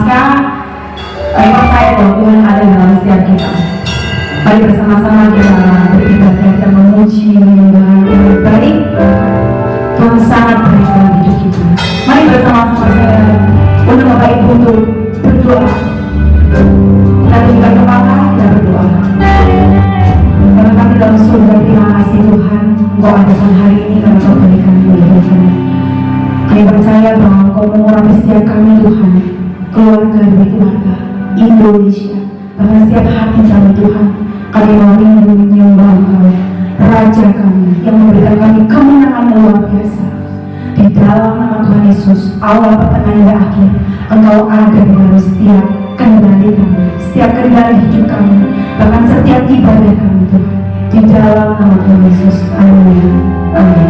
pasca percaya bahwa Tuhan ada dalam setiap kita. Mari bersama-sama kita beribadah dan memuji menyembah yang baik. Tuhan sangat baik dalam hidup kita. Mari bersama-sama saudara untuk Bapak Ibu untuk berdoa. Kita tundukkan kepala, kita berdoa. Karena kami dalam surga, terima kasih Tuhan, Engkau adakan hari ini karena Kau berikan kehidupan. Kami percaya bahwa Engkau mengurapi setiap kami Tuhan, keluarga demi keluarga, Indonesia, bahkan setiap hati kami Tuhan. Kami mau rindu menyembah Engkau, Raja kami yang memberikan kami kemenangan luar biasa. Di dalam nama Tuhan Yesus, awal pertengahan hingga akhir, Engkau ada di dalam setiap kendali kami, setiap kendali hidup kami, bahkan setiap ibadah kami Tuhan. Di dalam nama Tuhan Yesus, amin. Amin.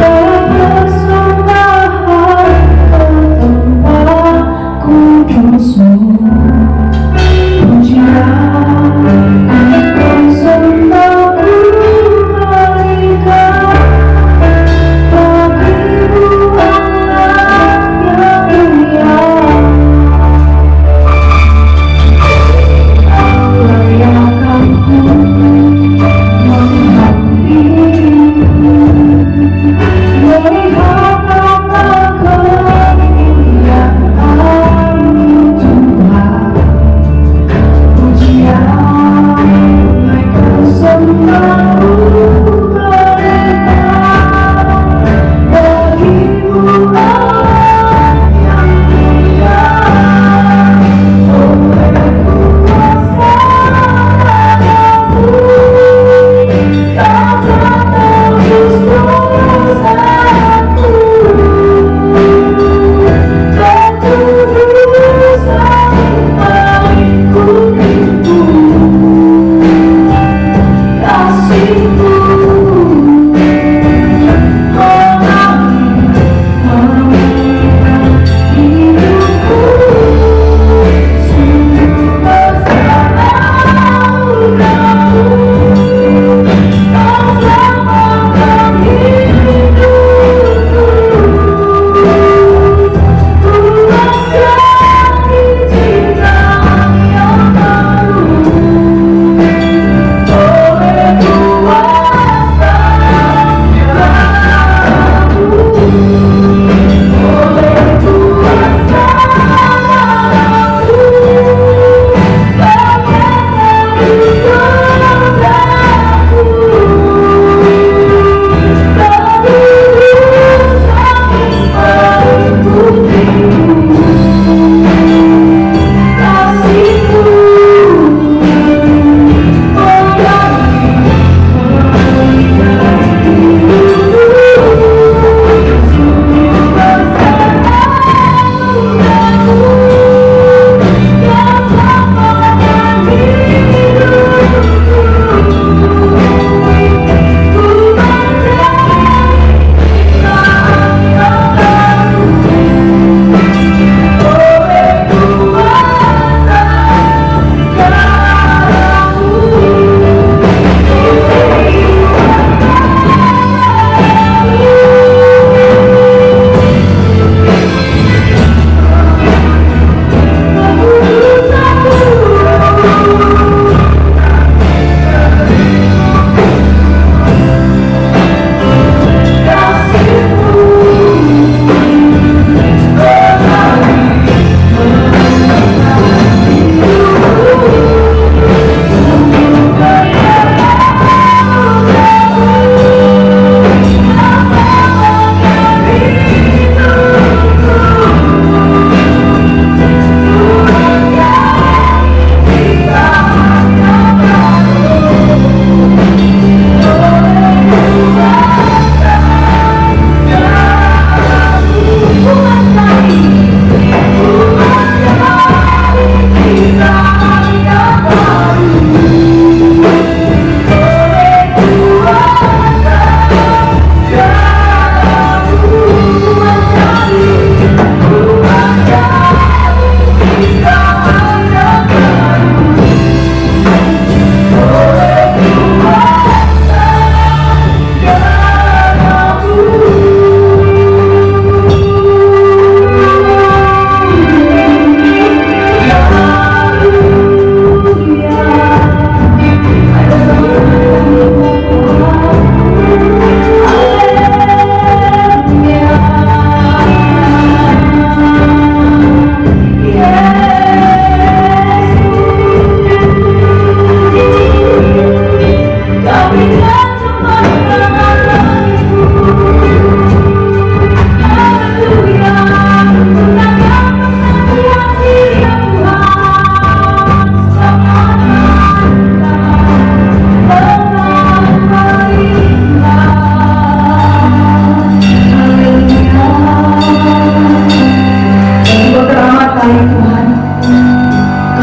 Tak bersama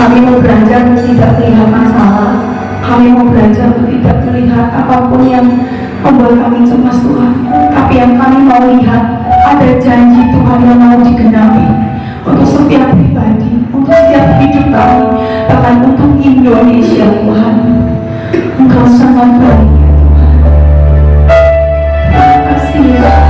Kami mau belajar untuk tidak melihat masalah. Kami mau belajar untuk tidak melihat apapun yang membuat kami cemas Tuhan. Tapi yang kami mau lihat ada janji Tuhan yang mau digenapi untuk setiap pribadi, untuk setiap hidup kami, bahkan untuk Indonesia Tuhan. Engkau sangat baik. Terima kasih Yesus.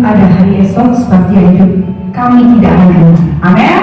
Ada hari esok, sebab dia hidup, kami tidak akan hidup. Amin.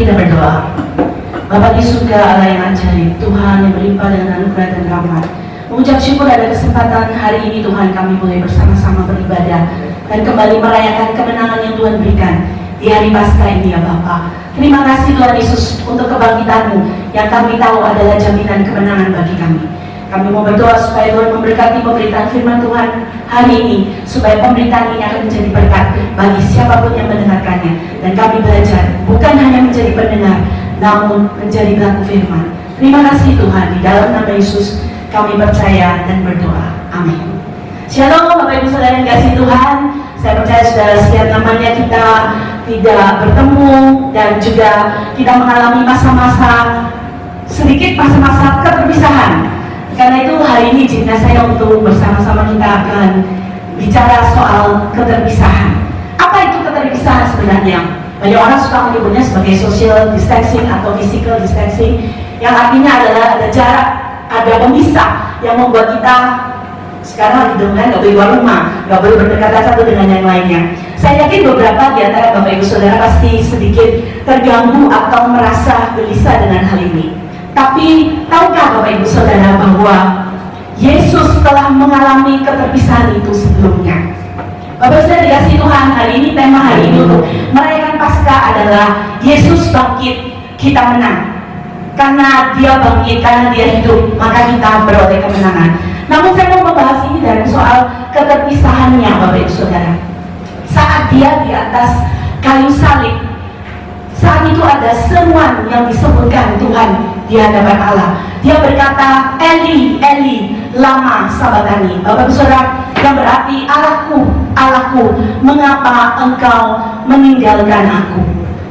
kita berdoa. Bapa di surga, Allah yang ajaib, Tuhan yang berlimpah dengan anugerah dan rahmat, mengucap syukur ada kesempatan hari ini Tuhan kami boleh bersama-sama beribadah dan kembali merayakan kemenangan yang Tuhan berikan di hari Paskah ini ya Bapa. Terima kasih Tuhan Yesus untuk kebangkitan-Mu yang kami tahu adalah jaminan kemenangan bagi kami. Kami mau berdoa supaya Tuhan memberkati pemberitaan firman Tuhan hari ini, supaya pemberitaan ini akan menjadi berkat bagi siapapun yang mendengarkannya. Dan kami belajar bukan hanya menjadi pendengar, namun menjadi pelaku firman. Terima kasih Tuhan, di dalam nama Yesus kami percaya dan berdoa. Amin. Shalom Bapak Ibu Saudara yang kasih Tuhan. Saya percaya saudara sekian namanya kita tidak bertemu dan juga kita mengalami masa-masa keterpisahan. Karena itu hari ini izinkan saya untuk bersama-sama kita akan bicara soal keterpisahan. Apa itu keterpisahan sebenarnya? Banyak orang suka menyebutnya sebagai social distancing atau physical distancing, yang artinya adalah ada jarak, ada pemisah yang membuat kita sekarang lagi dengar nggak boleh keluar rumah, nggak boleh berdekatan satu dengan yang lainnya. Saya yakin beberapa di antara Bapak Ibu Saudara pasti sedikit terganggu atau merasa gelisah dengan hal ini. Tapi tahukah Bapak Ibu Saudara bahwa Yesus telah mengalami keterpisahan itu sebelumnya? Bapak Saudara dikasih Tuhan, hari ini tema hari ini untuk merayakan Paskah adalah Yesus bangkit, kita menang. Karena Dia bangkit, karena Dia hidup, maka kita beroleh kemenangan. Namun saya mau membahas ini dari soal keterpisahannya Bapak Ibu Saudara. Saat Dia di atas kayu salib, saat itu ada seruan yang disebutkan Tuhan di hadapan Allah. Dia berkata, Eli, Eli, lama sabachthani. Bapak Ibu Saudara, yang berarti Allahku, Allahku, mengapa engkau meninggalkan aku?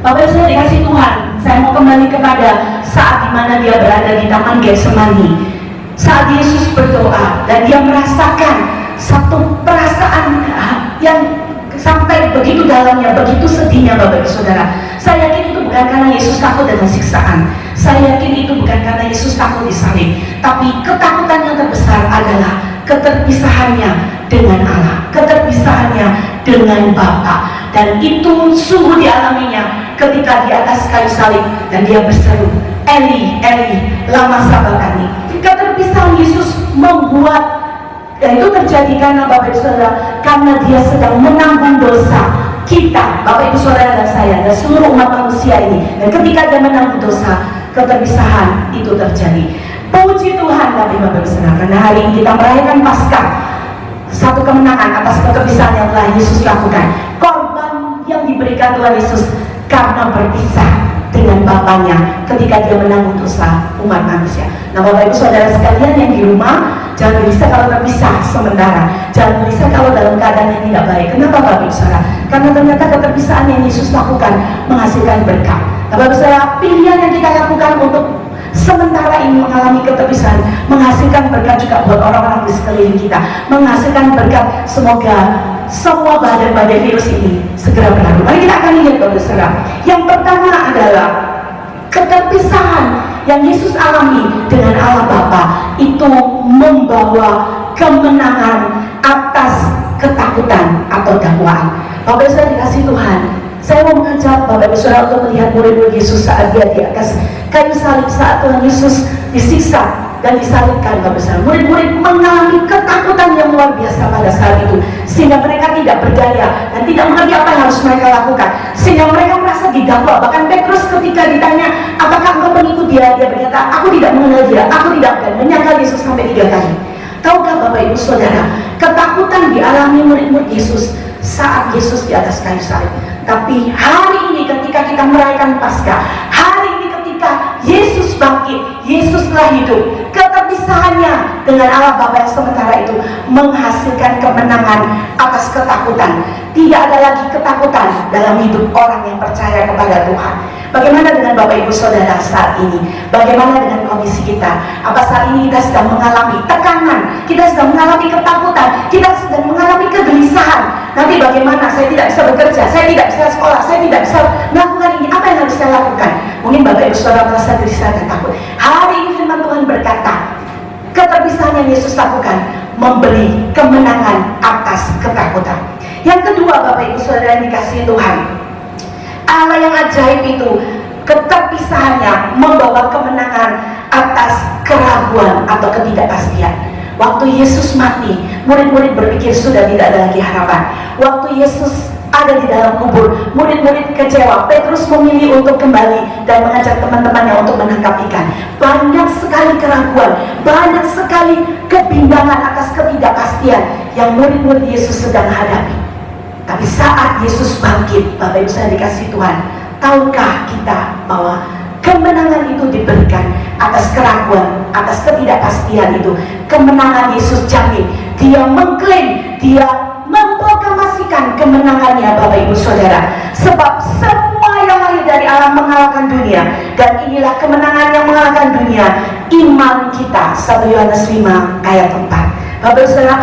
Bapak Ibu Saudara dikasih Tuhan, saya mau kembali kepada saat dimana Dia berada di Taman Getsemani. Saat Yesus berdoa dan Dia merasakan satu perasaan yang sampai begitu dalamnya, begitu sedihnya Bapak Ibu Saudara. Saya yakin itu bukan karena Yesus takut dengan siksaan. Saya yakin itu bukan karena Yesus takut disalib. Tapi ketakutan yang terbesar adalah keterpisahannya dengan Allah, keterpisahannya dengan Bapa. Dan itu sungguh dialaminya ketika di atas kayu salib dan Dia berseru, Eli, Eli, lama sabachthani. Keterpisahan Yesus membuat, dan itu terjadi karena Bapak Ibu Saudara, karena Dia sedang menanggung dosa kita, Bapak Ibu Saudara dan saya, dan seluruh umat manusia ini. Dan ketika Dia menanggung dosa, keterpisahan itu terjadi. Puji Tuhan Bapak Ibu Saudara, karena hari ini kita merayakan Paskah, satu kemenangan atas keterpisahan yang telah Yesus lakukan. Korban yang diberikan Tuhan Yesus karena berpisah dengan Bapaknya ketika Dia menanggung dosa umat manusia. Nah Bapak Ibu Saudara sekalian yang di rumah, jangan gelisah kalau terpisah sementara, jangan gelisah kalau dalam keadaan yang tidak baik. Kenapa Bapak Ibu Saudara? Karena ternyata keterpisahan yang Yesus lakukan menghasilkan berkat. Nah Bapak Ibu Saudara, pilihan yang kita lakukan untuk sementara ini mengalami keterpisahan menghasilkan berkat juga buat orang-orang di sekeliling kita, menghasilkan berkat. Semoga semua badai-badai virus ini segera berlalu. Mari kita akan lihat Bapak Ibu Saudara. Yang pertama adalah keterpisahan yang Yesus alami dengan Allah Bapa itu membawa kemenangan atas ketakutan atau dakwaan. Bapak Ibu Saudara dikasih Tuhan, saya mau mengajak Bapak Ibu Saudara untuk melihat murid-murid Yesus saat Dia di atas kayu salib, saat Tuhan Yesus disiksa dan disalibkan. Bapak Ibu Saudara, murid-murid mengalami ketakutan yang luar biasa pada saat itu, sehingga mereka tidak berdaya dan tidak mengerti apa yang harus mereka lakukan, sehingga mereka merasa didakwa. Bahkan Petrus ketika ditanya, apakah engkau pengikut Dia? Dia berkata, aku tidak mengenal Dia, aku tidak akan menyangkal Yesus sampai 3 kali. Tahukah Bapak Ibu Saudara, ketakutan dialami murid-murid Yesus saat Yesus di atas kayu salib. Tapi hari ini ketika kita merayakan Paskah, hari ini ketika Yesus bangkit, Yesus telah hidup, keterpisahannya dengan Allah Bapa yang sementara itu menghasilkan kemenangan atas ketakutan. Tidak ada lagi ketakutan dalam hidup orang yang percaya kepada Tuhan. Bagaimana dengan Bapak Ibu Saudara saat ini? Bagaimana dengan kondisi kita? Apa saat ini kita sedang mengalami tekanan? Kita sedang mengalami ketakutan? Kita sedang mengalami kegelisahan? Nanti bagaimana? Saya tidak bisa bekerja, saya tidak bisa sekolah, saya tidak bisa melakukan ini. Apa yang harus saya lakukan? Mungkin Bapak Ibu Saudara merasa gelisah dan takut. Hari ini firman Tuhan berkata, keterpisahan yang Yesus lakukan memberi kemenangan atas ketakutan. Yang kedua Bapak Ibu Saudara yang dikasihi Tuhan, Allah yang ajaib itu Keterpisahannya membawa kemenangan atas keraguan atau ketidakpastian. Waktu Yesus mati, murid-murid berpikir sudah tidak ada lagi harapan. Waktu Yesus ada di dalam kubur, murid-murid kecewa. Petrus memilih untuk kembali dan mengajak teman-temannya untuk menangkap ikan. Banyak sekali keraguan, banyak sekali kebimbangan atas ketidakpastian yang murid-murid Yesus sedang hadapi. Tapi saat Yesus bangkit, Bapak Ibu saya dikasih Tuhan, tahukah kita bahwa kemenangan itu diberikan atas keraguan, atas ketidakpastian itu. Kemenangan Yesus jamin. Dia mengklaim, dia memproklamasikan kemenangannya, Bapak Ibu Saudara. Sebab semua yang lahir dari Allah mengalahkan dunia, dan inilah kemenangan yang mengalahkan dunia, iman kita. 1 Yohanes 5 ayat 4. Bapak Ibu Saudara,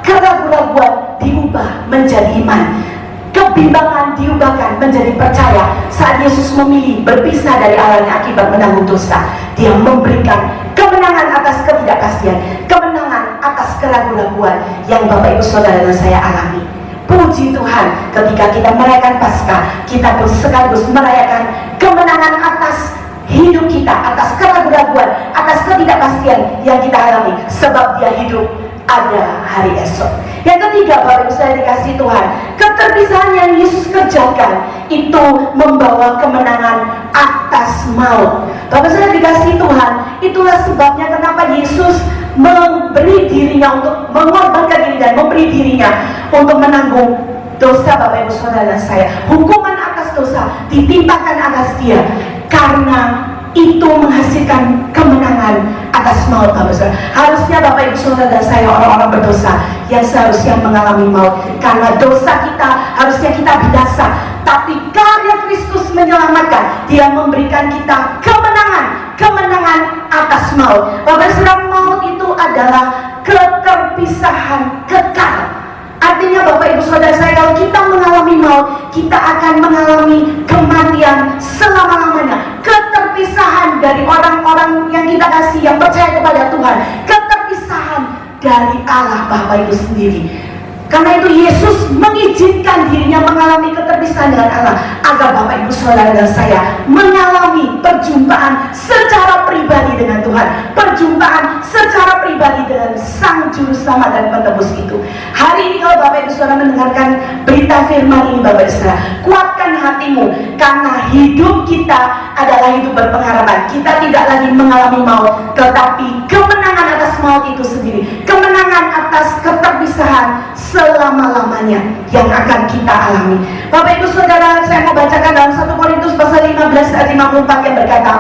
keraguan diubah menjadi iman, kebimbangan diubahkan menjadi percaya. Saat Yesus memilih berpisah dari Allahnya akibat menanggung dosa, dia memberikan kemenangan atas ketidakpastian, kemenangan atas keraguan-raguan yang Bapak Ibu Saudara dan saya alami. Puji Tuhan, ketika kita merayakan Paskah, kita pun sekaligus merayakan kemenangan atas hidup kita, atas keraguan-raguan, atas ketidakpastian yang kita alami, sebab dia hidup, ada hari esok. Yang ketiga, Bapak Ibu saya dikasih Tuhan, keterpisahan yang Yesus kerjakan itu membawa kemenangan atas maut. Bapak saya dikasih Tuhan, itulah sebabnya kenapa Yesus memberi dirinya untuk mengorbankan diri dan memberi dirinya untuk menanggung dosa Bapak Ibu Saudara dan saya. Hukuman atas dosa ditimpakan atas dia, karena itu menghasilkan kemenangan atas maut, Bapak Saudara. Harusnya Bapak Ibu Saudara dan saya orang-orang berdosa yang seharusnya mengalami maut karena dosa kita, harusnya kita binasa. Tapi karya Kristus menyelamatkan, dia memberikan kita kemenangan atas maut. Bapak Saudara, maut itu adalah keterpisahan kekal. Artinya Bapak Ibu Saudara saya, kalau kita mengalami maut, kita akan mengalami kematian selama-lamanya. Keterpisahan dari orang-orang yang kita kasih, yang percaya kepada Tuhan. Keterpisahan dari Allah Bapak Ibu sendiri. Karena itu Yesus mengizinkan dirinya mengalami keterpisahan dengan Allah, agar Bapak Ibu Saudara dan saya mengalami perjumpaan secara pribadi dengan Tuhan, perjumpaan secara pribadi dengan Sang Juru Selamat dan Penebus itu. Hari ini kalau Bapak Ibu Saudara mendengarkan berita firman ini, Bapak Ibu Saudara, kuatkan hatimu, karena hidup kita adalah hidup berpengharapan. Kita tidak lagi mengalami maut, tetapi kemenangan atas maut itu sendiri, kemenangan atas keterpisahan selama-lamanya yang akan kita alami. Bapak Ibu Saudara, saya mau bacakan dalam 1 Korintus pasal 15 ayat 54 yang berkata,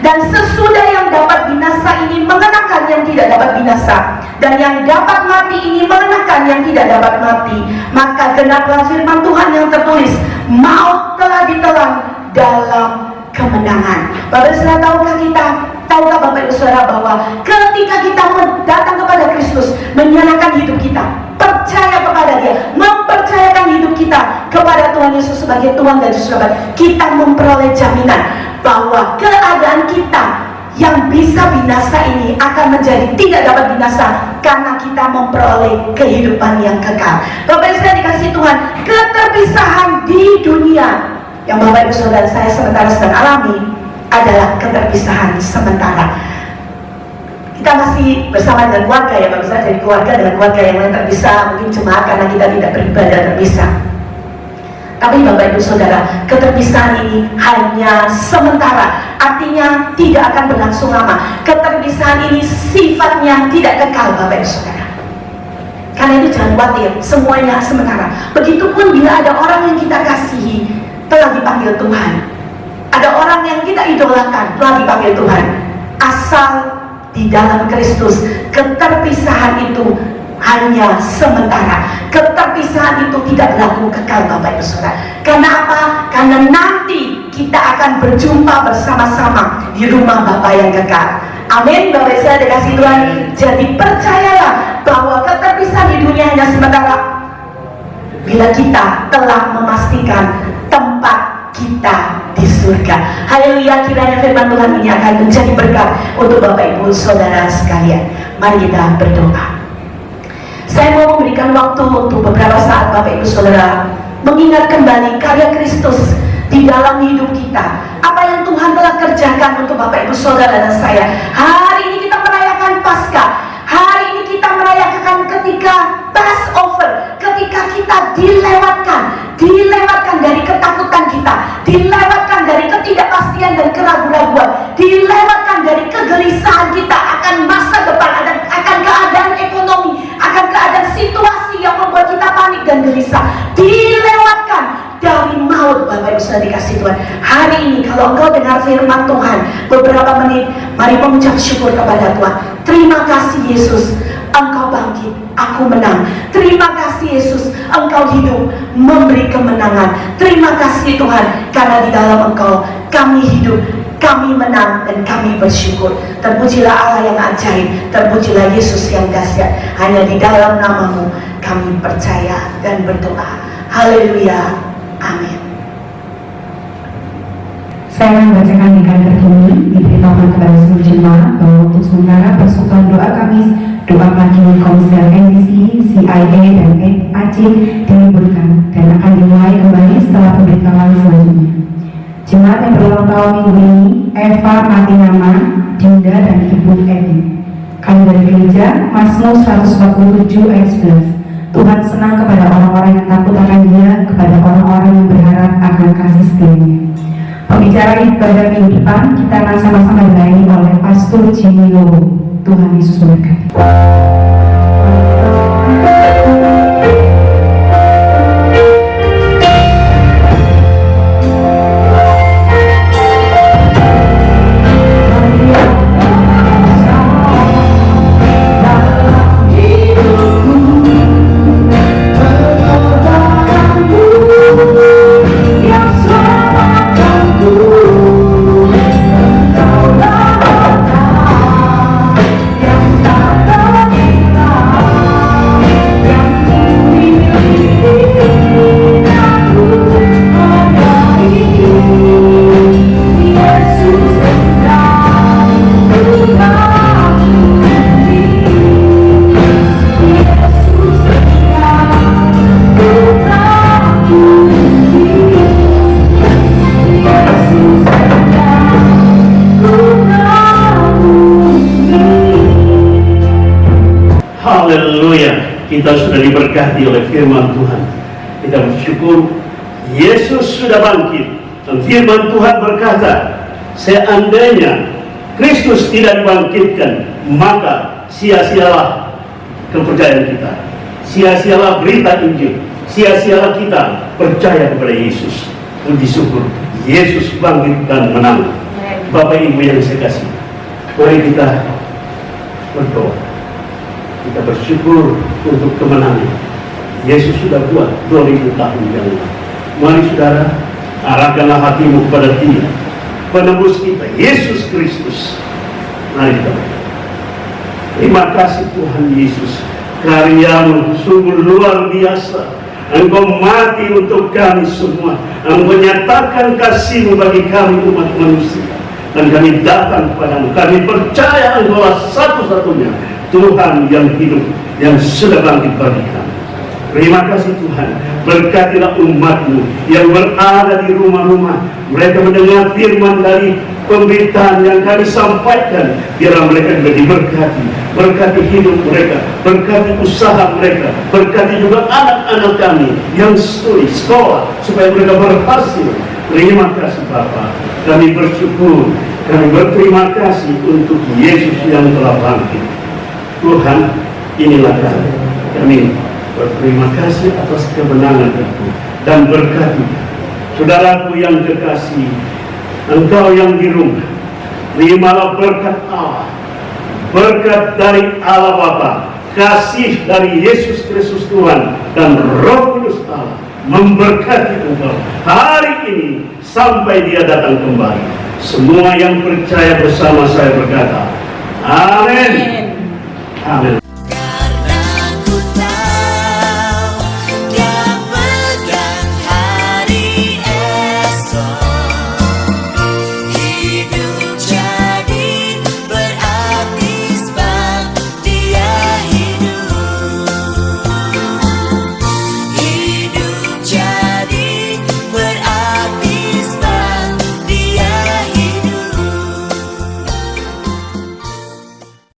dan sesudah yang dapat binasa ini mengenakan yang tidak dapat binasa, dan yang dapat mati ini mengenakan yang tidak dapat mati, maka genaplah firman Tuhan yang tertulis, maut telah ditelan dalam kemenangan. Bapak Ibu Saudara, tahukah Bapak Ibu Saudara bahwa ketika kita datang kepada Kristus, menyerahkan hidup kita, percaya kepada dia, mempercayakan hidup kita kepada Tuhan Yesus sebagai Tuhan dan Juru Selamat, kita memperoleh jaminan bahwa keadaan kita yang bisa binasa ini akan menjadi tidak dapat binasa, karena kita memperoleh kehidupan yang kekal. Bapak Ibu saya dikasih Tuhan, keterpisahan di dunia yang Bapak Ibu Saudara saya sementara sedang alami adalah keterpisahan sementara. Kita masih bersama dengan keluarga ya Bapak Saudara, dari keluarga dengan keluarga yang lain terpisah, mungkin jemaat karena kita tidak beribadah terpisah. Tapi Bapak Ibu Saudara, keterpisahan ini hanya sementara, artinya tidak akan berlangsung lama. Keterpisahan ini sifatnya tidak kekal Bapak Ibu Saudara. Karena itu jangan khawatir, semuanya sementara. Begitupun bila ada orang yang kita kasihi telah dipanggil Tuhan, ada orang yang kita idolakan telah dipanggil Tuhan, asal di dalam Kristus keterpisahan itu hanya sementara. Keterpisahan itu tidak berlaku kekal Bapak Ibu Saudara. Karena apa? Karena nanti kita akan berjumpa bersama-sama di rumah Bapa yang kekal. Amin Bapak Ibu Saudara dikasih Tuhan. Jadi percayalah bahwa keterpisahan di dunia hanya sementara, bila kita telah memastikan tempat kita di surga. Haleluya, kiranya firman Tuhan ini akan menjadi berkat untuk Bapak Ibu Saudara sekalian. Mari kita berdoa. Saya mau memberikan waktu untuk beberapa saat Bapak Ibu Saudara mengingat kembali karya Kristus di dalam hidup kita. Apa yang Tuhan telah kerjakan untuk Bapak Ibu Saudara dan saya. Hari ini kita merayakan Paskah. Hari ini kita merayakan ketika Passover, ketika kita dilewatkan dari ketakutan kita, dilewatkan dari ketidakpastian dan keraguan-raguan, dilewatkan dari kegelisahan kita akan masa depan, akan keadaan ekonomi, akan keadaan situasi yang membuat kita panik dan gelisah, dilewatkan dari maut. Bapak Ibu Saudara dikasih Tuhan, hari ini kalau engkau dengar firman Tuhan beberapa menit, mari mengucap syukur kepada Tuhan. Terima kasih Yesus, Engkau bangkit, aku menang. Terima kasih Yesus, Engkau hidup, memberi kemenangan. Terima kasih Tuhan, karena di dalam Engkau kami hidup, kami menang, dan kami bersyukur. Terpujilah Allah yang ajaib, terpujilah Yesus yang dahsyat. Hanya di dalam namamu kami percaya dan berdoa. Haleluya, amin. Saya akan membacakan nikah terkini, diberitahukan kepada seluruh jemaat bahwa untuk sementara persekutuan doa Kamis, doa pagi Komsel NBC, CIA, dan AC diliburkan dan akan dimulai kembali setelah pemberitahuan selanjutnya. Jemaat yang berulang tahun minggu ini, Eva Matinama, Dinda, dan Ibu Edi. Kami dari gereja, Mazmur 147 ayat 11. Tuhan senang kepada orang-orang yang takut akan Dia, kepada orang-orang yang berharap akan kasih setianya. Pembicara ibadah minggu depan kita akan sama-sama dilayani oleh Pastor Jimmy Lobo. Tuhan Yesus memberkati. Haleluya, kita sudah diberkati oleh firman Tuhan. Kita bersyukur Yesus sudah bangkit. Dan firman Tuhan berkata, seandainya Kristus tidak dibangkitkan, maka sia-sialah kepercayaan kita, sia-sialah berita Injil, sia-sialah kita percaya kepada Yesus. Puji syukur, Yesus bangkit dan menang. Bapak Ibu yang saya kasih, mari kita berdoa. Kita bersyukur untuk kemenangan Yesus sudah buat 2000 tahun yang lalu. Mari saudara, arahkanlah hatimu kepada Dia, penebus kita, Yesus Kristus. Mari kita berdoa. Terima kasih Tuhan Yesus, karya-Mu sungguh luar biasa. Engkau mati untuk kami semua. Engkau nyatakan kasih-Mu bagi kami umat manusia. Dan kami datang kepadamu. Kami percaya Engkaulah satu-satunya Tuhan yang hidup, yang sudah bangkit bagi kami. Terima kasih Tuhan. Berkatilah umat-Mu yang berada di rumah-rumah. Mereka mendengar firman dari pemberitaan yang kami sampaikan. Biarlah mereka juga diberkati. Berkati hidup mereka, berkati usaha mereka, berkati juga anak-anak kami yang studi sekolah supaya mereka berhasil. Terima kasih Bapa. Kami bersyukur, kami berterima kasih untuk Yesus yang telah bangkit. Tuhan, inilah kami berterima kasih atas kemenangan itu dan berkati saudaraku yang kekasih, engkau yang di rumah, terimalah berkat Allah, berkat dari Allah Bapa, kasih dari Yesus Kristus Tuhan, dan Roh Kudus Allah memberkati engkau hari ini sampai Dia datang kembali. Semua yang percaya bersama saya berkata, amin. Amin.